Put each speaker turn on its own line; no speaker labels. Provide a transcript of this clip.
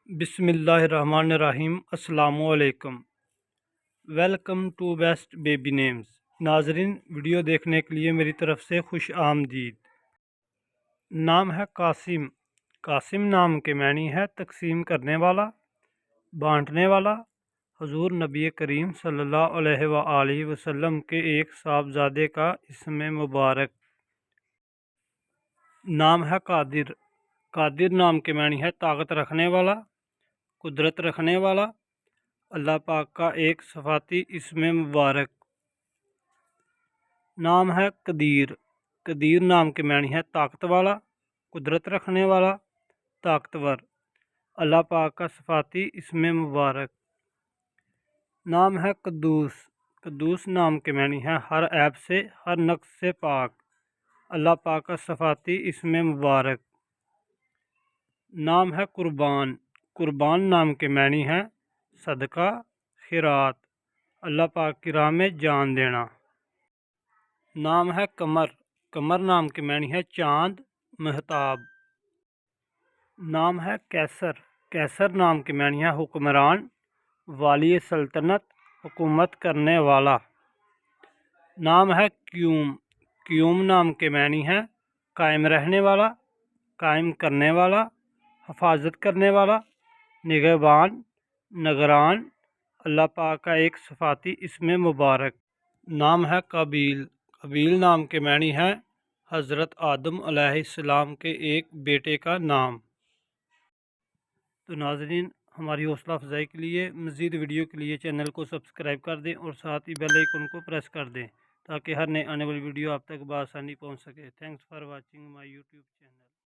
بسم اللہ الرحمن الرحیم۔ السلام علیکم۔ Welcome to best baby names. ناظرین، ویڈیو دیکھنے کے لیے میری طرف سے خوش آمدید۔ نام ہے قاسم۔ قاسم نام کے معنی ہے تقسیم کرنے والا، بانٹنے والا۔ حضور نبی کریم صلی اللہ علیہ وآلہ وسلم کے ایک صاحبزادے کا اسم مبارک۔ نام ہے قادر۔ قادر نام کے معنی ہے طاقت رکھنے والا، قدرت رکھنے والا۔ اللہ پاک کا ایک صفاتی اسم مبارک۔ نام ہے قدیر۔ قدیر نام کے معنی ہے طاقت والا، قدرت رکھنے والا، طاقتور۔ اللہ پاک کا صفاتی اسم مبارک۔ نام ہے قدوس۔ قدوس نام کے معنی ہے ہر عیب سے، ہر نقص سے پاک۔ اللہ پاک کا صفاتی اسم مبارک۔ نام ہے قربان۔ قربان نام کے معنی ہے صدقہ، خیرات، اللہ پاک کی راہ میں جان دینا۔ نام ہے قمر۔ قمر نام کے معنی ہے چاند، مہتاب۔ نام ہے قیصر۔ قیصر نام کے معنی ہے حکمران، والی سلطنت، حکومت کرنے والا۔ نام ہے قیوم۔ قیوم نام کے معنی ہے قائم رہنے والا، قائم کرنے والا، حفاظت کرنے والا، نگہبان، نگران۔ اللہ پاک کا ایک صفاتی اسم مبارک۔ نام ہے قابیل۔ قابیل نام کے معنی ہے حضرت آدم علیہ السلام کے ایک بیٹے کا نام۔ تو ناظرین، ہماری حوصلہ افزائی کے لیے مزید ویڈیو کے لیے چینل کو سبسکرائب کر دیں اور ساتھ ہی بیل آئیکن کو پریس کر دیں تاکہ ہر نئے آنے والی ویڈیو آپ تک بآسانی پہنچ سکے۔ Thanks for watching my YouTube channel.